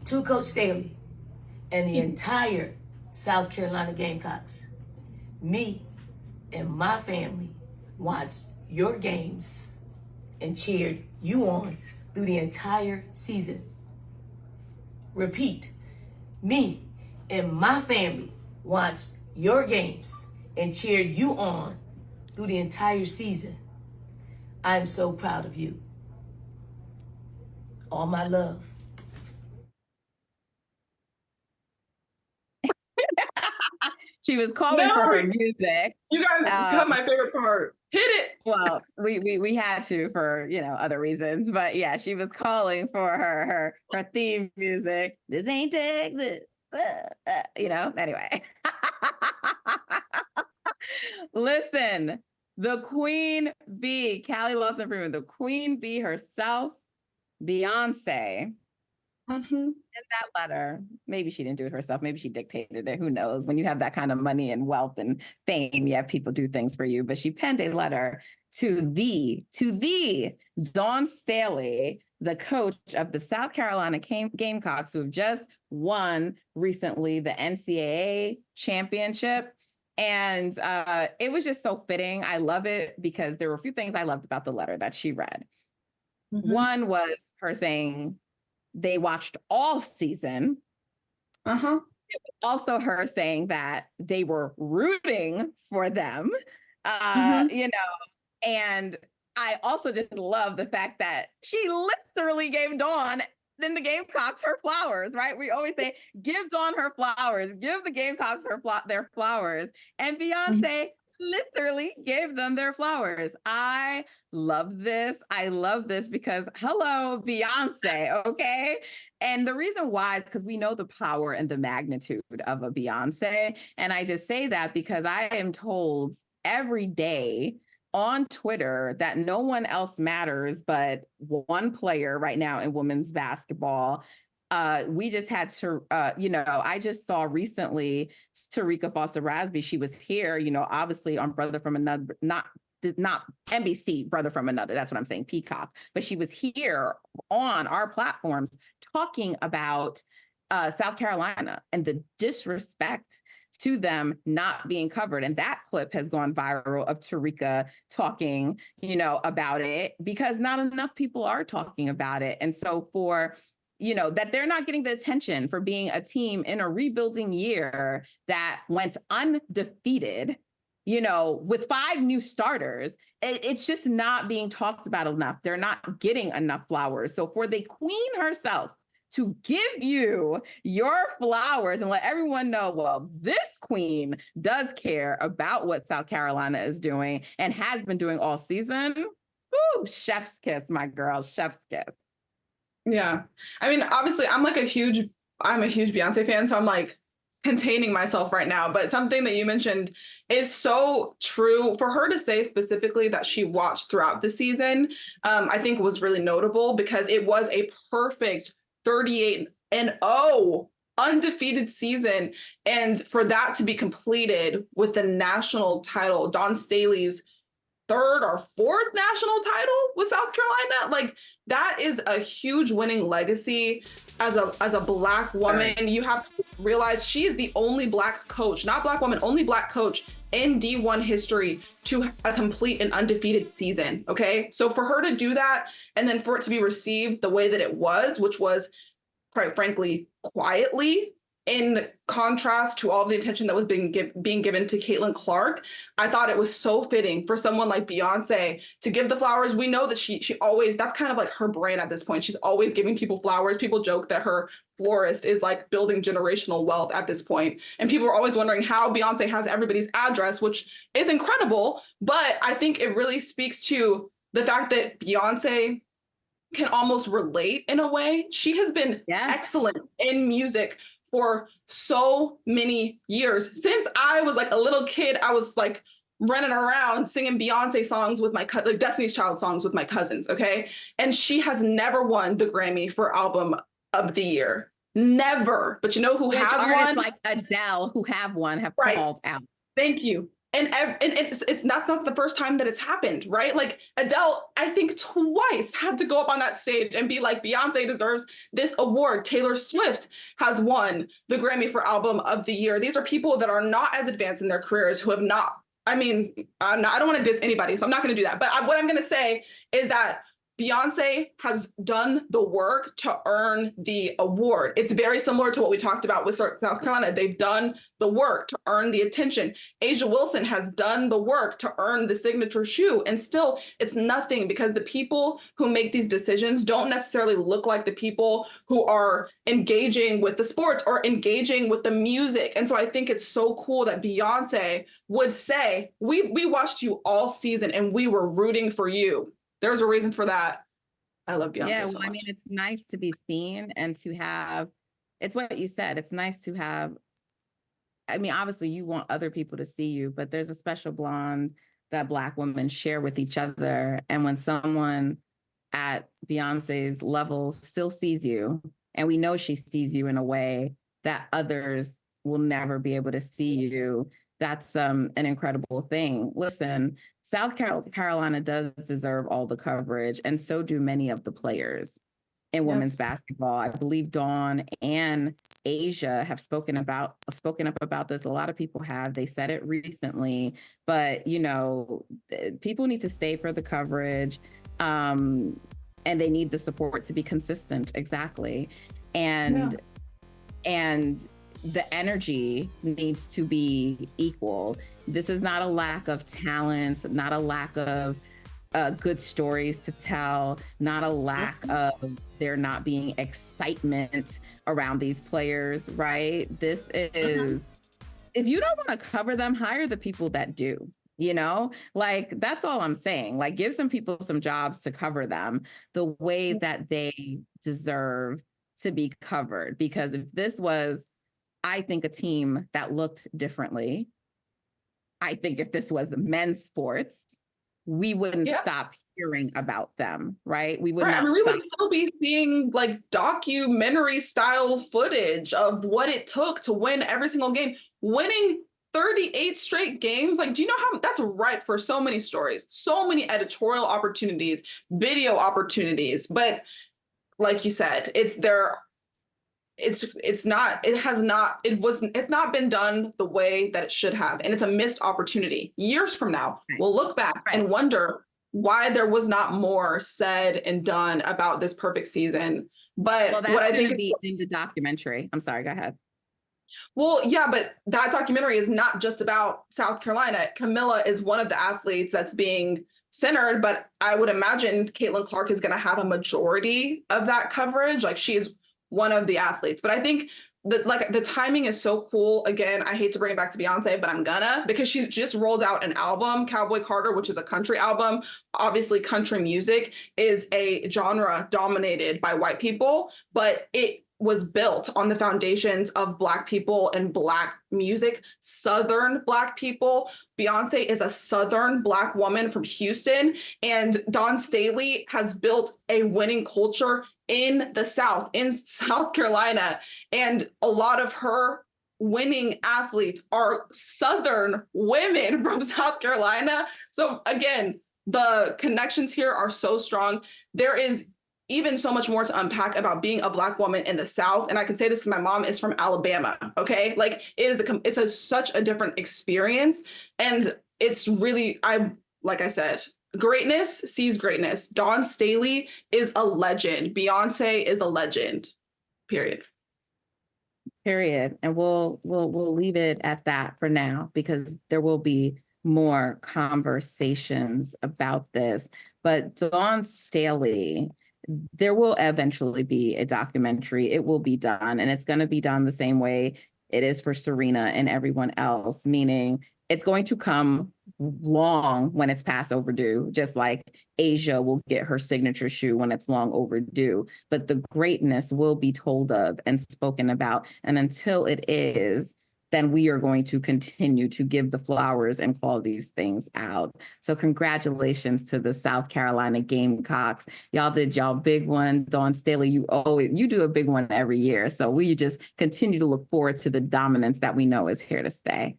To Coach Staley and the entire South Carolina Gamecocks, me and my family watched your games and cheered you on through the entire season. Repeat, me and my family watched your games and cheered you on through the entire season. I'm so proud of you. All my love. She was calling for her music. You guys got my favorite part. Hit it. Well, we had to for, other reasons, but yeah, she was calling for her theme music. This ain't Texas. Anyway. Listen, the Queen Bee, Callie Lawson-Freeman, the Queen Bee herself, Beyoncé. In that letter, maybe she didn't do it herself. Maybe she dictated it. Who knows? When you have that kind of money and wealth and fame, you have people do things for you. But she penned a letter to the Dawn Staley, the coach of the South Carolina Gamecocks, who have just won recently the NCAA championship. And it was just so fitting. I love it because there were a few things I loved about the letter that she read. One was her saying, they watched all season. It was also her saying that they were rooting for them, and I also just love the fact that she literally gave Dawn and the Gamecocks her flowers, right? We always say, give Dawn her flowers, give the Gamecocks their flowers. And Beyoncé literally gave them their flowers. I love this. I love this because, hello, Beyoncé, okay? And the reason why is because we know the power and the magnitude of a Beyoncé. And I just say that because I am told every day on Twitter that no one else matters but one player right now in women's basketball. We just had to, I just saw recently Terrika Foster-Rasby. She was here, obviously on Brother from Another, not NBC, Brother from Another. That's what I'm saying, Peacock. But she was here on our platforms talking about South Carolina and the disrespect to them not being covered. And that clip has gone viral of Terrika talking, about it because not enough people are talking about it. And so for that they're not getting the attention for being a team in a rebuilding year that went undefeated, with 5 new starters, it's just not being talked about enough. They're not getting enough flowers. So for the queen herself to give you your flowers and let everyone know, well, this queen does care about what South Carolina is doing and has been doing all season. Woo, chef's kiss, my girl, chef's kiss. Yeah. I mean, obviously I'm a huge Beyoncé fan, so I'm containing myself right now. But something that you mentioned is so true. For her to say specifically that she watched throughout the season, I think was really notable because it was a perfect 38-0 undefeated season. And for that to be completed with the national title, Dawn Staley's 3rd or 4th national title with South Carolina, that is a huge winning legacy as a Black woman. Right. You have to realize she is the only Black coach, not Black woman, only Black coach in D1 history to complete an undefeated season. Okay. So for her to do that and then for it to be received the way that it was, which was quite frankly, quietly, in contrast to all the attention that was being given to Caitlin Clark, I thought it was so fitting for someone like Beyoncé to give the flowers. We know that she always, that's kind of her brand at this point. She's always giving people flowers. People joke that her florist is building generational wealth at this point. And people are always wondering how Beyoncé has everybody's address, which is incredible. But I think it really speaks to the fact that Beyoncé can almost relate in a way. She has been excellent in music for so many years. Since I was a little kid, I was running around singing Beyoncé songs with my Destiny's Child songs with my cousins, okay? And she has never won the Grammy for Album of the Year. Never. But you know who has won? Like Adele, who have won, have called out. Thank you. And it's not the first time that it's happened, right? Like Adele, I think twice had to go up on that stage and be like, Beyonce deserves this award. Taylor Swift has won the Grammy for Album of the Year. These are people that are not as advanced in their careers, who have not, I mean, I don't want to diss anybody, so I'm not going to do that. But what I'm going to say is that Beyonce has done the work to earn the award. It's very similar to what we talked about with South Carolina. They've done the work to earn the attention. Asia Wilson has done the work to earn the signature shoe. And still, it's nothing, because the people who make these decisions don't necessarily look like the people who are engaging with the sports or engaging with the music. And so I think it's so cool that Beyonce would say, we watched you all season and we were rooting for you. There's a reason for that. I love Beyonce Yeah, so well, much. I mean, it's nice to be seen and to have, it's what you said, it's nice to have, I mean, obviously you want other people to see you, but there's a special bond that Black women share with each other. And when someone at Beyonce's level still sees you, and we know she sees you in a way that others will never be able to see you, that's an incredible thing. Listen, South Carolina does deserve all the coverage, and so do many of the players in women's basketball. I believe Dawn and Asia have spoken up about this. A lot of people have. They said it recently, but you know, people need to stay for the coverage, and they need the support to be consistent. Exactly, and the energy needs to be equal. This is not a lack of talent, not a lack of good stories to tell, not a lack of there not being excitement around these players, right? This is, if you don't want to cover them, hire the people that do. You know, like, that's all I'm saying. Like, give some people some jobs to cover them the way that they deserve to be covered. Because if this was, I think, a team that looked differently, I think if this was men's sports, we wouldn't stop hearing about them, right? We would not. I mean, we would still be seeing like documentary style footage of what it took to win every single game, winning 38 straight games. Like, do you know how that's ripe for so many stories, so many editorial opportunities, video opportunities? But like you said, it's not been done the way that it should have. And it's a missed opportunity. Years from now, we'll look back and wonder why there was not more said and done about this perfect season. But well, that's what I think be in the documentary. I'm sorry, go ahead. Well, yeah, but that documentary is not just about South Carolina. Camilla is one of the athletes that's being centered, but I would imagine Caitlin Clark is going to have a majority of that coverage. Like, she's one of the athletes. But I think that, like, the timing is so cool. Again, I hate to bring it back to Beyonce, but I'm gonna, because she just rolled out an album, Cowboy Carter, which is a country album. Obviously, country music is a genre dominated by white people, but it was built on the foundations of Black people and Black music, Southern Black people. Beyonce is a Southern Black woman from Houston, and Dawn Staley has built a winning culture in the South, in South Carolina. And a lot of her winning athletes are Southern women from South Carolina. So again, the connections here are so strong. There is even so much more to unpack about being a Black woman in the South. And I can say this because my mom is from Alabama, okay? Like, it's such a different experience. And it's really, like I said, greatness sees greatness. Dawn Staley is a legend. Beyonce is a legend, period. And we'll leave it at that for now, because there will be more conversations about this. But Dawn Staley, there will eventually be a documentary. It will be done, and it's going to be done the same way it is for Serena and everyone else, meaning it's going to come long when it's past overdue, just like Asia will get her signature shoe when it's long overdue. But the greatness will be told of and spoken about. And until it is, then we are going to continue to give the flowers and call these things out. So congratulations to the South Carolina Gamecocks. Y'all did y'all big one. Dawn Staley, you do a big one every year. So we just continue to look forward to the dominance that we know is here to stay.